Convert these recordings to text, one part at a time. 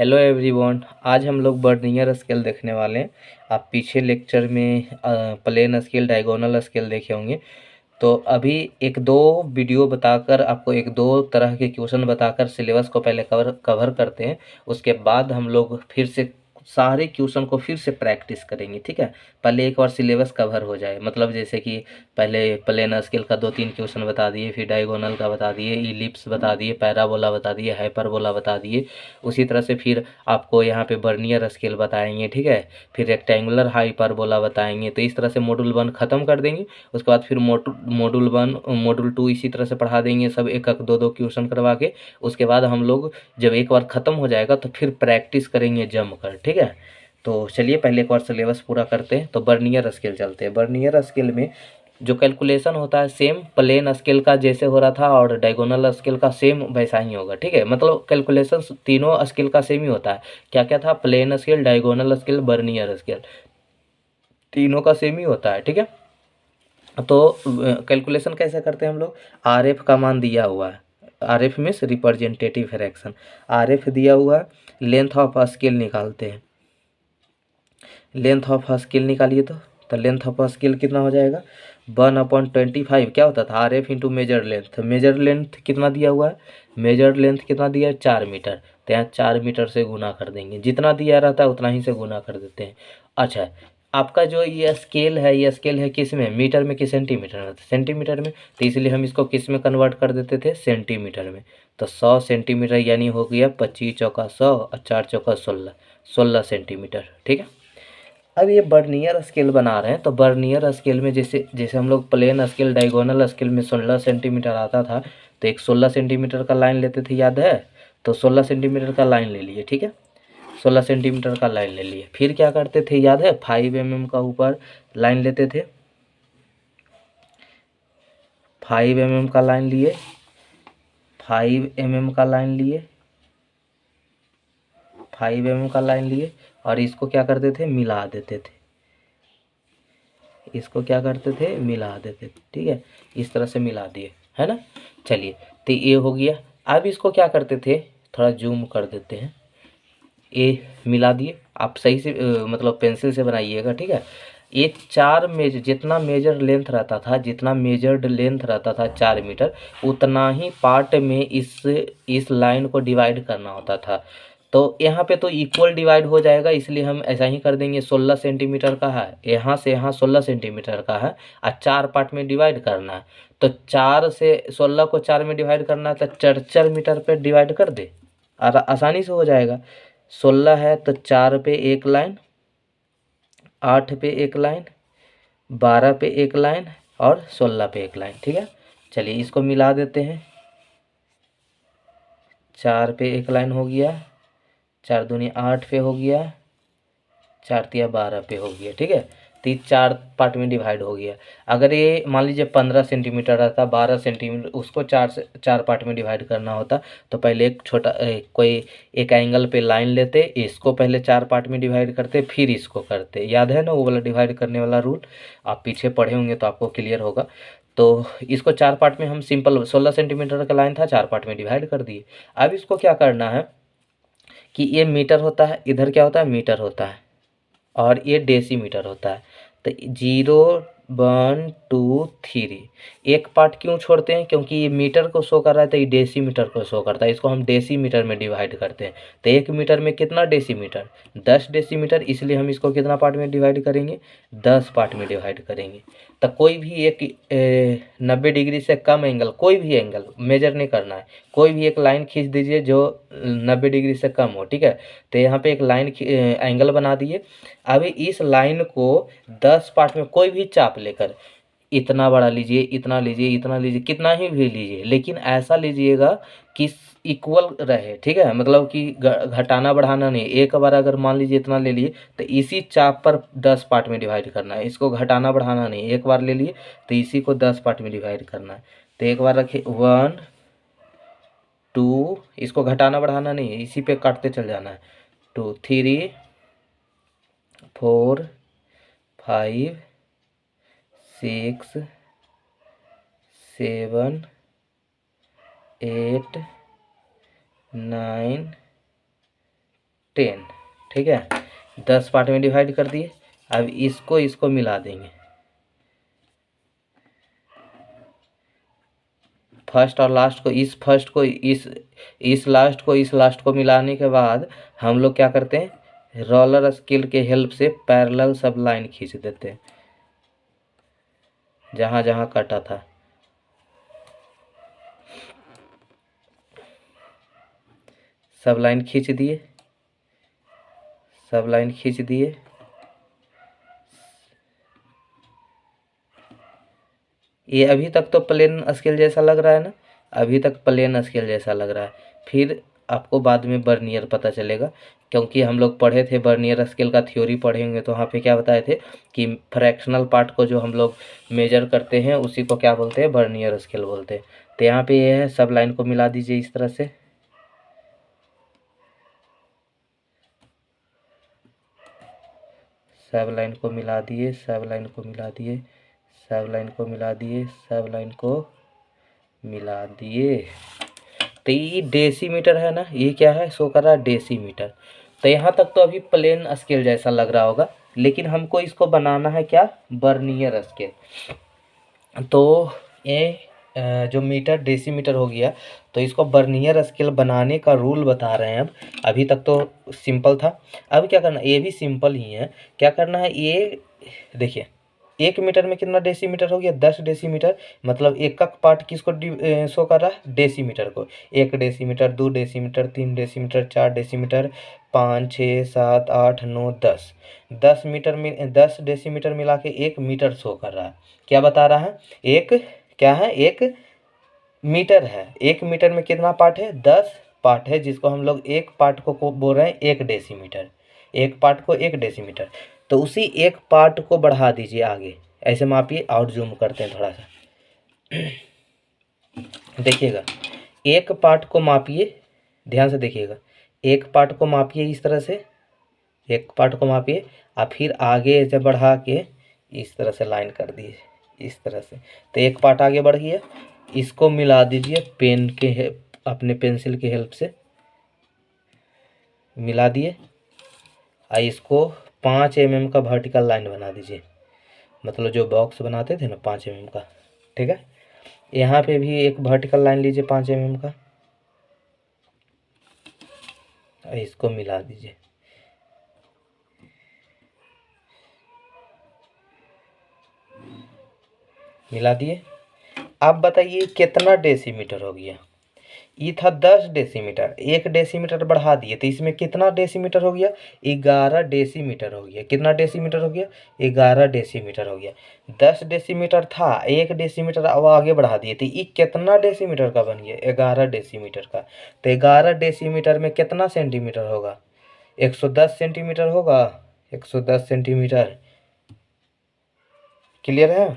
Hello everyone. आज हम लोग बर्नियर स्केल देखने वाले हैं। आप पीछे लेक्चर में प्लेन स्केल डायगोनल स्केल देखे होंगे। तो अभी एक दो वीडियो बताकर आपको एक दो तरह के क्वेश्चन बताकर सिलेबस को पहले कवर करते हैं। उसके बाद हम लोग फिर से सारे क्वेश्चन को फिर से प्रैक्टिस करेंगे, ठीक है। पहले एक बार सिलेबस कवर हो जाए, मतलब जैसे कि पहले प्लेन स्केल का 2-3 क्वेश्चन बता दिए, फिर डायगोनल का बता दिए, इलिप्स बता दिए, पैराबोला बता दिए, हाइपरबोला बता दिए। उसी तरह से फिर आपको यहाँ पे बर्नियर स्केल बताएंगे, ठीक है। फिर रेक्टेंगुलर हाइपरबोला बताएंगे। तो इस तरह से मॉड्यूल 1 ख़त्म कर देंगे। उसके बाद फिर मॉड्यूल 1 मॉड्यूल 2 इसी तरह से पढ़ा देंगे, सब एक एक दो दो क्वेश्चन करवा के। उसके बाद हम लोग जब एक बार ख़त्म हो जाएगा तो फिर प्रैक्टिस करेंगे जमकर, ठीक है। तो चलिए पहले एक बार सिलेबस पूरा करते हैं। तो बर्नियर स्केल चलते हैं। बर्नियर स्केल में जो कैलकुलेशन होता है सेम प्लेन स्केल का जैसे हो रहा था और डायगोनल स्केल का सेम वैसा ही होगा, ठीक है। मतलब कैलकुलेशन तीनों स्केल का सेम ही होता है। क्या क्या था? Plain scale, diagonal scale, vernier scale, तीनों का सेम ही होता है, ठीक है। तो कैलकुलेशन कैसे करते हैं हम लोग? आर एफ का मान दिया हुआ है। R F means representative fraction. R F दिया हुआ है, लेंथ ऑफ स्केल निकालते हैं। लेंथ ऑफ स्केल निकालिए तो लेंथ ऑफ स्केल कितना हो जाएगा? 1/25। क्या होता था? R F into major length. Major length कितना दिया हुआ है? मेजर लेंथ कितना दिया है? 4 मीटर। तो यहाँ 4 मीटर से गुना कर देंगे, जितना दिया रहता है उतना ही से गुना कर देते हैं। अच्छा, आपका जो ये स्केल है, ये स्केल है किस में? मीटर में कि सेंटीमीटर में? सेंटीमीटर में। तो इसलिए हम इसको किस में कन्वर्ट कर देते थे? सेंटीमीटर में। तो 100 सेंटीमीटर यानी हो गया 25 चौका 100 और 4 चौका 16, 16 सेंटीमीटर, ठीक है। अब ये बर्नियर स्केल बना रहे हैं। तो बर्नियर स्केल में जैसे जैसे हम लोग प्लेन स्केल डायगोनल स्केल में 16 सेंटीमीटर आता था, तो एक 16 सेंटीमीटर का लाइन लेते थे, याद है? तो 16 सेंटीमीटर का लाइन ले लिए, ठीक है। 16 सेंटीमीटर का लाइन ले लिए। फिर क्या करते थे, याद है? 5 mm का ऊपर लाइन लेते थे। 5 mm का लाइन लिए, 5 mm का लाइन लिए, 5 mm का लाइन लिए और इसको क्या करते थे? मिला देते थे। इसको क्या करते थे? मिला देते थे, ठीक है। इस तरह से मिला दिए, है ना। चलिए, तो ये हो गया। अब इसको क्या करते थे? थोड़ा जूम कर देते हैं। ये मिला दिए। आप सही से मतलब पेंसिल से बनाइएगा, ठीक है। ये 4 मेजर, जितना मेजर लेंथ रहता था, जितना मेजर्ड लेंथ रहता था 4 मीटर, उतना ही पार्ट में इस लाइन को डिवाइड करना होता था। तो यहाँ पे तो इक्वल डिवाइड हो जाएगा, इसलिए हम ऐसा ही कर देंगे। 16 सेंटीमीटर का है, यहाँ से यहाँ 16 सेंटीमीटर का है और 4 पार्ट में डिवाइड करना है। तो 4 से 16 को 4 में डिवाइड करना है, तो 4-4 मीटर पे डिवाइड कर दे, आसानी से हो जाएगा। 16 है तो 4 पे एक लाइन, 8 पे एक लाइन, 12 पे एक लाइन और 16 पे एक लाइन, ठीक है। चलिए इसको मिला देते हैं। 4 पे एक लाइन हो गया, 4 दूनी 8 पे हो गया, 4 तिया 12 पे हो गया, ठीक है। तो ये 4 पार्ट में डिवाइड हो गया। अगर ये मान लीजिए 15 सेंटीमीटर रहता, 12 सेंटीमीटर, उसको 4 पार्ट में डिवाइड करना होता, तो पहले एक छोटा कोई एक एंगल पे लाइन लेते, इसको पहले 4 पार्ट में डिवाइड करते, फिर इसको करते। याद है ना वो वाला डिवाइड करने वाला रूल? आप पीछे पढ़े होंगे तो आपको क्लियर होगा। तो इसको 4 पार्ट में हम सिंपल 16 सेंटीमीटर का लाइन था, 4 पार्ट में डिवाइड कर दिए। अब इसको क्या करना है कि ये मीटर होता है, इधर क्या होता है? मीटर होता है और ये डेसीमीटर होता है। तो 0 1 2 3, एक पार्ट क्यों छोड़ते हैं? क्योंकि ये मीटर को शो कर रहा है तो ये डेसीमीटर को शो करता है। इसको हम डेसीमीटर में डिवाइड करते हैं। तो 1 मीटर में कितना डेसीमीटर? 10 डेसीमीटर। इसलिए हम इसको कितना पार्ट में डिवाइड करेंगे? 10 पार्ट में डिवाइड करेंगे। तो कोई भी एक 90 डिग्री से कम एंगल, कोई भी एंगल मेजर नहीं करना है, कोई भी एक लाइन खींच दीजिए जो 90 डिग्री से कम हो, ठीक है। तो यहाँ पे एक लाइन एंगल बना दिए। अभी इस लाइन को 10 पार्ट में कोई भी चाप लेकर, इतना बड़ा लीजिए, इतना लीजिए, इतना लीजिए, कितना ही भी लीजिए, लेकिन ऐसा लीजिएगा कि इक्वल रहे, ठीक है। मतलब कि घटाना बढ़ाना नहीं। एक बार अगर मान लीजिए इतना ले लिए तो इसी चाप पर 10 पार्ट में डिवाइड करना है। इसको घटाना बढ़ाना नहीं, एक बार ले लिए तो इसी को 10 पार्ट में डिवाइड करना है। तो एक बार रखिए 1 2, इसको घटाना बढ़ाना नहीं है, इसी पे काटते चल जाना है। 2 3 4 5 6 7 8 9 10, ठीक है, 10 पार्ट में डिवाइड कर दिए। अब इसको मिला देंगे, फर्स्ट और लास्ट को, इस फर्स्ट को इस लास्ट को इस लास्ट को मिलाने के बाद हम लोग क्या करते हैं, रोलर स्केल के हेल्प से पैरेलल सब लाइन खींच देते हैं जहाँ जहाँ कटा था। सब लाइन खींच दिए, सब लाइन खींच दिए। ये अभी तक तो प्लेन स्केल जैसा लग रहा है ना, अभी तक प्लेन स्केल जैसा लग रहा है। फिर आपको बाद में बर्नियर पता चलेगा, क्योंकि हम लोग पढ़े थे बर्नियर स्केल का थ्योरी पढ़े होंगे, तो वहाँ पे क्या बताए थे कि फ्रैक्शनल पार्ट को जो हम लोग मेजर करते हैं उसी को क्या बोलते हैं, बर्नियर स्केल बोलते हैं। तो यहाँ पे ये है, सब लाइन को मिला दीजिए इस तरह से। सब लाइन को मिला दिए, सब लाइन को मिला दिए, सब लाइन को मिला दिए, सब लाइन को मिला दिए। तो ये डेसीमीटर है ना, ये क्या है, शो कर रहा है डेसीमीटर। तो यहाँ तक तो अभी प्लेन स्केल जैसा लग रहा होगा, लेकिन हमको इसको बनाना है क्या, बर्नियर स्केल। तो ये जो मीटर डेसीमीटर हो गया, तो इसको बर्नियर स्केल बनाने का रूल बता रहे हैं अब। अभी तक तो सिंपल था, अब क्या करना, ये भी सिंपल ही है। क्या करना है, ये देखिए 1 मीटर में कितना डेसीमीटर हो गया, 10 डेसीमीटर। मतलब एकक पार्ट किसको शो कर रहा है, डेसीमीटर को। 1 decimetre, 2 decimetre, 3 decimetre, 4 decimetre, 5, 6, 7, 8, 9, 10। 10 metre में 10 डेसीमीटर मिला के 1 मीटर शो कर रहा है। क्या बता रहा है, एक क्या है, 1 मीटर है। 1 मीटर में कितना पार्ट है, 10 पार्ट है, जिसको हम लोग एक पार्ट को बोल रहे हैं 1 डेसीमीटर। एक पार्ट को 1 डेसीमीटर। तो उसी एक पार्ट को बढ़ा दीजिए आगे, ऐसे मापिए। और जूम करते हैं थोड़ा सा, देखिएगा। एक पार्ट को मापिए, ध्यान से देखिएगा। एक पार्ट को मापिए इस तरह से, एक पार्ट को मापिए, और फिर आगे ऐसे बढ़ा के इस तरह से लाइन कर दिए, इस तरह से। तो एक पार्ट आगे बढ़ गया, इसको मिला दीजिए पेन के अपने पेंसिल के हेल्प से मिला दिए। और इसको 5 mm का वर्टिकल लाइन बना दीजिए, मतलब जो बॉक्स बनाते थे ना 5 mm का, ठीक है। यहाँ पे भी एक वर्टिकल लाइन लीजिए 5 mm का, और इसको मिला दीजिए। मिला दिए। आप बताइए कितना डेसीमीटर हो गया, ये था 10 डेसीमीटर, 1 डेसीमीटर बढ़ा दिए, तो इसमें कितना डेसीमीटर हो गया, 11 डेसीमीटर हो गया। कितना डेसीमीटर हो गया, 11 डेसीमीटर हो गया। 10 डेसीमीटर था, 1 डेसीमीटर अब आगे बढ़ा दिए, तो ये कितना डेसीमीटर का बन गया, 11 डेसीमीटर का। तो 11 डेसीमीटर में कितना सेंटीमीटर होगा, 110 सेंटीमीटर होगा, 110 सेंटीमीटर। क्लियर है।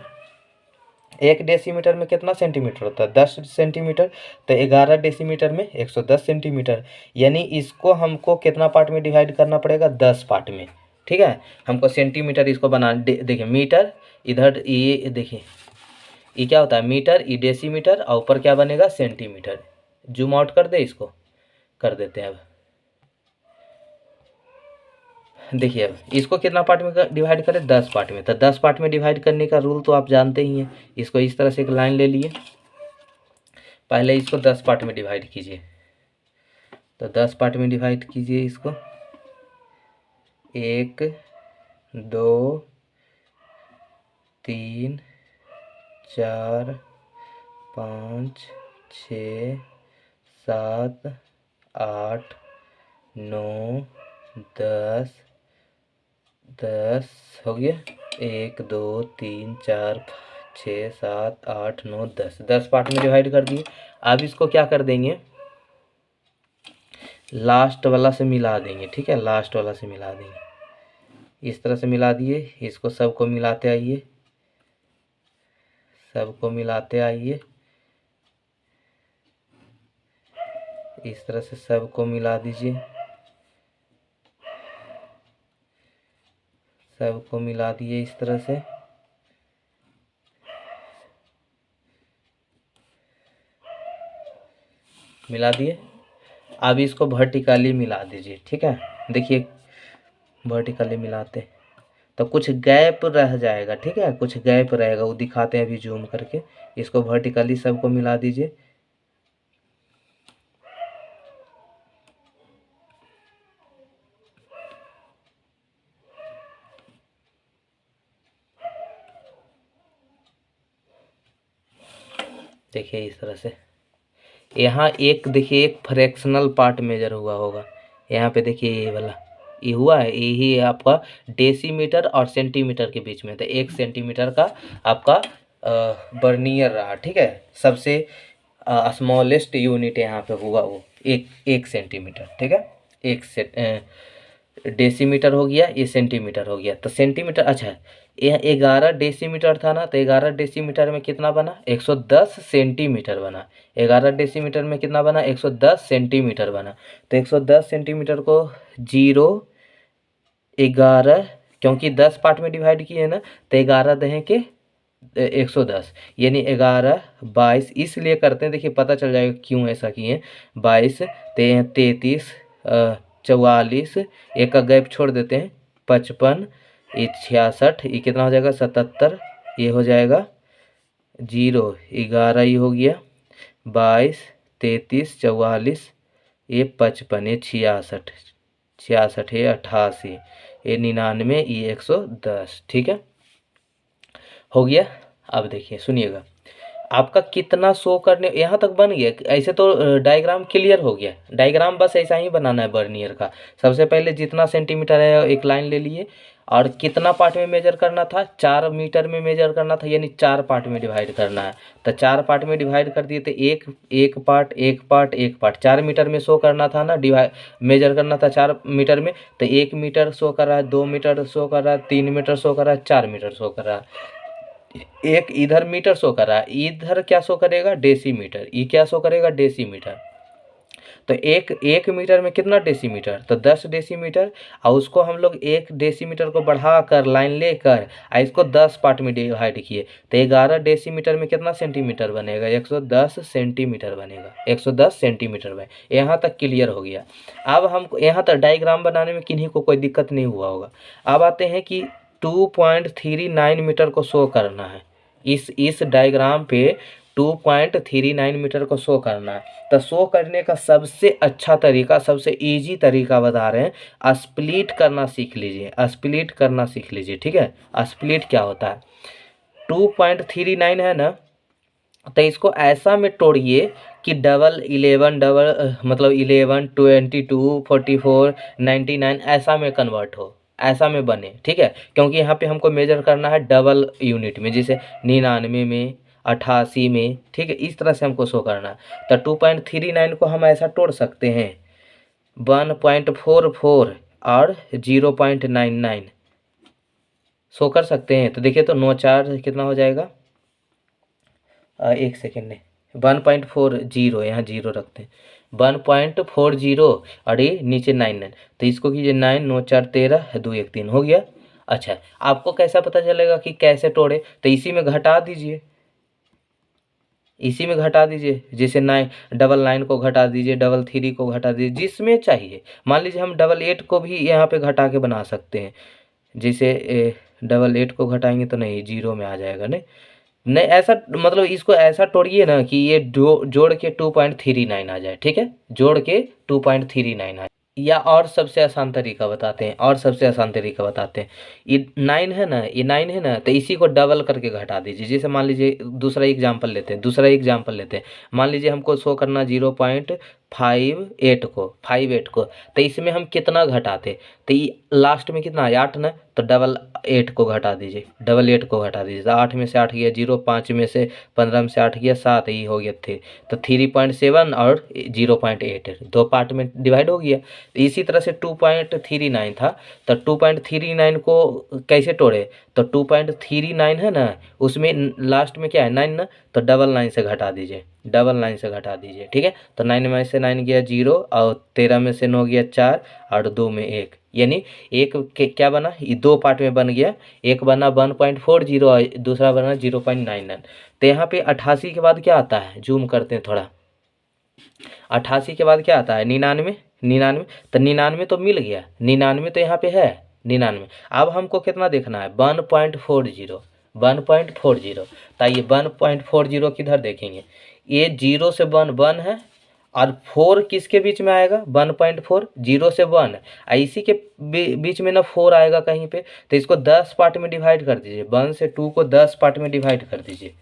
1 डेसीमीटर में कितना सेंटीमीटर होता है, 10 सेंटीमीटर। तो 11 डेसीमीटर में 110 सेंटीमीटर। यानी इसको हमको कितना पार्ट में डिवाइड करना पड़ेगा, 10 पार्ट में, ठीक है। हमको सेंटीमीटर इसको बना देखिए, मीटर इधर, ये देखिए ये क्या होता है, मीटर, ये डेसीमीटर, और ऊपर क्या बनेगा, सेंटीमीटर। जूम आउट कर दे, इसको कर देते हैं अब। देखिए अब इसको कितना पार्ट में डिवाइड करें, 10 पार्ट में। तो 10 पार्ट में डिवाइड करने का रूल तो आप जानते ही हैं। इसको इस तरह से एक लाइन ले लिए, पहले इसको 10 पार्ट में डिवाइड कीजिए। तो 10 पार्ट में डिवाइड कीजिए इसको, 1, 2, 3, 4, 5, 6, 7, 8, 9, 10, 10 हो गया। 1, 2, 3, 4, 6, 7, 8, 9, 10, 10 पार्ट में डिवाइड कर दिए। अब इसको क्या कर देंगे, लास्ट वाला से मिला देंगे, ठीक है, लास्ट वाला से मिला देंगे। इस तरह से मिला दिए, इसको सबको मिलाते आइए, सबको मिलाते आइए, इस तरह से सबको मिला दीजिए, सबको मिला दिए इस तरह से। मिला दिए। अब इसको वर्टिकली मिला दीजिए, ठीक है। देखिए वर्टिकली मिलाते तो कुछ गैप रह जाएगा, ठीक है, कुछ गैप रहेगा, वो दिखाते हैं अभी जूम करके। इसको वर्टिकली सबको मिला दीजिए। देखिए इस तरह से यहाँ एक देखिए एक फ्रैक्शनल पार्ट मेजर हुआ होगा, यहाँ पे देखिए ये वाला ये हुआ है, यही है आपका डेसीमीटर और सेंटीमीटर के बीच में, तो 1 सेंटीमीटर का आपका बर्नियर रहा, ठीक है। सबसे स्मॉलेस्ट यूनिट यहाँ पे हुआ वो 1 सेंटीमीटर, ठीक है। डेसीमीटर हो गया, ये सेंटीमीटर हो गया, तो सेंटीमीटर अच्छा ये 11 डेसीमीटर था ना, तो 11 डेसीमीटर में कितना बना 110 सेंटीमीटर बना। 11 डेसीमीटर में कितना बना 110 सेंटीमीटर बना। तो 110 सेंटीमीटर को 0 11 क्योंकि 10 पार्ट में डिवाइड किए ना, तो 11 दहें के 110 यानी 11 22 इसलिए करते हैं, देखिए पता चल जाएगा क्यों ऐसा किए। 22 33 44 एक का गैप छोड़ देते हैं 55 ये 66 ये कितना हो जाएगा 77 ये हो जाएगा 0 11 ये हो गया 22 33 44 ये 55 ये 66 66 ये 88 ये 99 ये 110, ठीक है हो गया। अब देखिए सुनिएगा आपका कितना शो करने यहाँ तक बन गया। ऐसे तो डायग्राम क्लियर हो गया, डायग्राम बस ऐसा ही बनाना है बर्नियर का। सबसे पहले जितना सेंटीमीटर है एक लाइन ले लिए और कितना पार्ट में मेजर करना था 4 मीटर में मेजर करना था, यानी 4 पार्ट में डिवाइड करना है। तो 4 पार्ट में डिवाइड कर दिए तो एक पार्ट 4 मीटर में शो करना था ना, डिवाइड मेजर करना था 4 मीटर में, तो 1 मीटर शो कर रहा है, 2 मीटर शो कर रहा है, 3 मीटर शो कर रहा है, 4 मीटर शो कर रहा है। एक इधर मीटर शो कर रहा है, इधर क्या शो करेगा डेसीमीटर, ये क्या शो करेगा डेसीमीटर। तो एक मीटर में कितना डेसीमीटर, तो 10 डेसीमीटर। और उसको हम लोग 1 डेसीमीटर को बढ़ा कर लाइन लेकर इसको 10 पार्ट में डिवाइड किए, तो 11 डेसीमीटर में कितना सेंटीमीटर बनेगा 110 सेंटीमीटर बनेगा, 110 सेंटीमीटर में। यहाँ तक क्लियर हो गया। अब हम यहाँ तक डायग्राम बनाने में किन्हीं को कोई दिक्कत नहीं हुआ होगा। अब आते हैं कि 2.39 मीटर को शो करना है, इस डायग्राम पे 2.39 मीटर को शो करना है। तो शो करने का सबसे अच्छा तरीका, सबसे इजी तरीका बता रहे हैं, स्प्लिट करना सीख लीजिए, स्प्लिट करना सीख लीजिए, ठीक है। स्प्लिट क्या होता है 2.39 है ना, तो इसको ऐसा में तोड़िए कि डबल 11 22 44 99 ऐसा में कन्वर्ट हो, ऐसा में बने, ठीक है। क्योंकि यहाँ पे हमको मेजर करना है डबल यूनिट में, जैसे 99 में 88 में, ठीक है। इस तरह से हमको शो करना है। तो 2.39 को हम ऐसा तोड़ सकते हैं 1.44 और 0.99 शो कर सकते हैं। तो देखिए तो 9 4 कितना हो जाएगा, एक सेकेंड ने 1.40 यहाँ 0 रखते हैं 1.40 और ये नीचे 99, तो इसको कीजिए 9 9 4 13 2 1 3 हो गया। अच्छा आपको कैसा पता चलेगा कि कैसे तोड़े, तो इसी में घटा दीजिए, इसी में घटा दीजिए, जैसे 9 को घटा दीजिए, 3 को घटा दीजिए, जिसमें चाहिए। मान लीजिए हम 8 को भी यहाँ पे घटा के बना सकते हैं, जैसे 8 को घटाएंगे तो नहीं 0 में आ जाएगा, नहीं ऐसा मतलब इसको ऐसा तोड़िए ना कि ये जोड़ के 2.39 आ जाए, ठीक है, जोड़ के 2.39 आ जाए। या और सबसे आसान तरीका बताते हैं, और सबसे आसान तरीका बताते हैं, ये 9 है ना, ये 9 है ना, तो इसी को डबल करके घटा दीजिए। जैसे मान लीजिए दूसरा एग्जाम्पल लेते हैं, मान लीजिए हमको शो करना 0.58 को, तो इसमें हम कितना घटाते, तो ये लास्ट में कितना 8 ना, तो 8 को घटा दीजिए, 8 को घटा दीजिए, तो 8 में से 8 गया 0, 5 में से 15 में से 8 गया 7, ये हो गया 3, तो 3.7 और 0.8 2 पार्ट में डिवाइड हो गया। तो इसी तरह से 2.39 था, तो 2.39 को कैसे तोड़े, तो 2.39 है ना, उसमें लास्ट में क्या है 9 ना, तो 9 से घटा दीजिए, 9 से घटा दीजिए, ठीक है। तो 9 में से 9 गया 0 और 13 में से 9 गया 4 और 2 में 1, यानी एक के क्या बना, ये 2 पार्ट में बन गया, एक बना 1.40 और दूसरा बना 0.99। तो यहाँ पे 88 के बाद क्या आता है, जूम करते हैं थोड़ा, 88 के बाद क्या आता है 99, 99 तो 99 तो मिल गया, 99 तो यहाँ पे है 99। अब हमको कितना देखना है 1.40, 1.40। तो ये 1.40 किधर देखेंगे, ये 0 से 1 है और 4 किसके बीच में आएगा 1.4, 0 से 1 इसी के बीच में ना 4 आएगा कहीं पे। तो इसको 10 पार्ट में डिवाइड कर दीजिए, 1 से 2 को 10 पार्ट में डिवाइड कर दीजिए,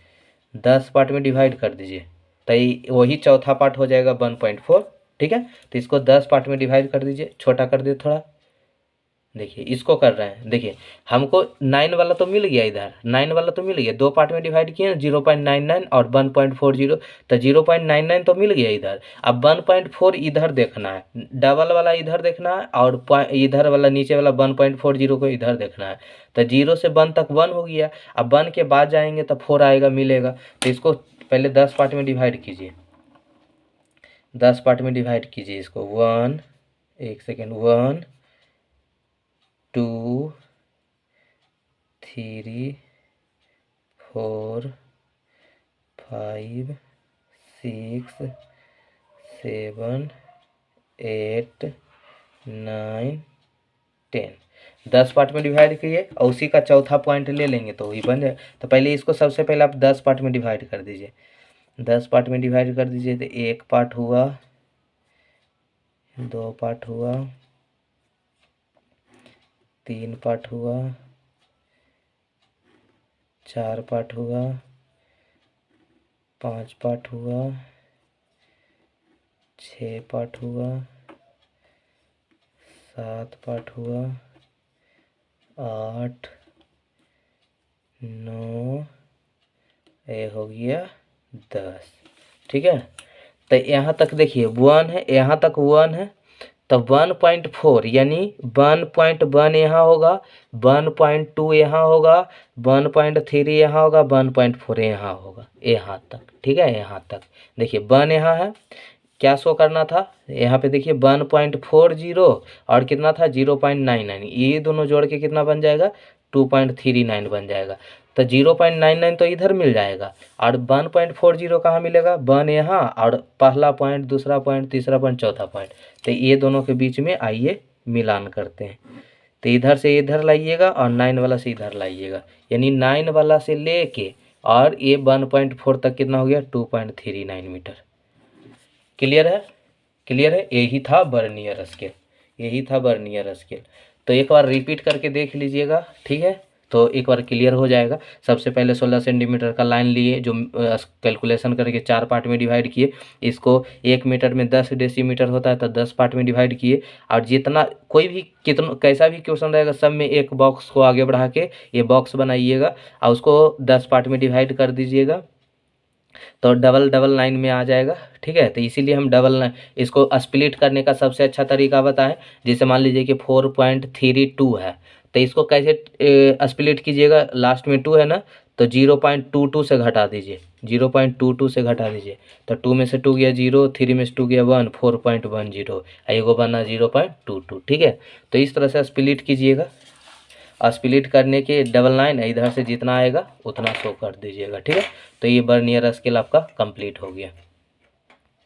10 पार्ट में डिवाइड कर दीजिए तो वही चौथा पार्ट हो जाएगा 1.4। ठीक है, तो इसको 10 पार्ट में डिवाइड कर दीजिए, छोटा कर दीजिए थोड़ा। देखिए इसको कर रहे हैं, देखिए हमको 9 वाला तो मिल गया, इधर 9 वाला तो मिल गया, 2 पार्ट में डिवाइड किए 0.99 और 1.40, तो 0.99 तो मिल गया इधर। अब 1.4 इधर देखना है, डबल वाला इधर देखना है और इधर वाला नीचे वाला 1.40 को इधर देखना है। तो 0 से 1 तक 1 हो गया, अब 1 के बाद जाएंगे तो 4 आएगा मिलेगा। तो इसको पहले 10 पार्ट में डिवाइड कीजिए, 10 पार्ट में डिवाइड कीजिए इसको। 1, 1 सेकेंड, 1 2 3 4 5 6 7 8 9 10, 10 पार्ट में डिवाइड किए और उसी का चौथा पॉइंट ले लेंगे तो वही बन जाए। तो पहले इसको सबसे पहले आप 10 पार्ट में डिवाइड कर दीजिए, 10 पार्ट में डिवाइड कर दीजिए तो 1 पार्ट हुआ, 2 पार्ट हुआ, 3 पार्ट हुआ, 4 पार्ट हुआ, 5 पार्ट हुआ, 6 पार्ट हुआ, 7 पार्ट हुआ, 8 9, ये हो गया 10। ठीक है, तो यहाँ तक देखिए 1 है, यहाँ तक 1 है, तो 1.4 यानी 1.1 यहाँ होगा, 1.2 यहाँ होगा, 1.3 यहाँ होगा, 1.4 यहाँ होगा, यहाँ तक। ठीक है, यहाँ तक देखिए 1 यहाँ है, क्या शो करना था यहाँ पे देखिए 1.40 और कितना था 0.99, ये दोनों जोड़ के कितना बन जाएगा 2.39 बन जाएगा। तो 0.99 तो इधर मिल जाएगा और 1.40 कहाँ मिलेगा 1 यहाँ, और पहला पॉइंट, दूसरा पॉइंट, तीसरा पॉइंट, चौथा पॉइंट, तो ये दोनों के बीच में आइए मिलान करते हैं। तो इधर से इधर लाइएगा और 9 वाला से इधर लाइएगा, यानी 9 वाला से लेके और ये 1.4 तक कितना हो गया 2.39 मीटर। क्लियर है, क्लियर है, यही था वर्नियर स्केल, यही था वर्नियर स्केल। तो एक बार रिपीट करके देख लीजिएगा, ठीक है, तो एक बार क्लियर हो जाएगा। सबसे पहले 16 सेंटीमीटर का लाइन लिए, जो कैलकुलेशन करके 4 पार्ट में डिवाइड किए, इसको 1 मीटर में 10 डेसीमीटर होता है तो 10 पार्ट में डिवाइड किए, और जितना कोई भी कितना कैसा भी क्वेश्चन रहेगा सब में एक बॉक्स को आगे बढ़ा के ये बॉक्स बनाइएगा और उसको 10 पार्ट में डिवाइड कर दीजिएगा, तो डबल डबल लाइन में आ जाएगा। ठीक है, तो इसीलिए हम डबल लाइन, इसको स्प्लिट करने का सबसे अच्छा तरीका बताएं। जैसे मान लीजिए कि 4.32 है, तो इसको कैसे स्प्लिट कीजिएगा, लास्ट में 2 है ना, तो 0.22 से घटा दीजिए, 0.22 से घटा दीजिए, तो 2 में से 2 गया 0, 3 में से 2 गया 1, 4.10, एगो बना 0.22। ठीक है, तो इस तरह से स्प्लिट कीजिएगा, स्प्लिट करने के डबल लाइन इधर से जितना आएगा उतना शो कर दीजिएगा। ठीक है, तो ये वर्नियर स्केल आपका कंप्लीट हो गया।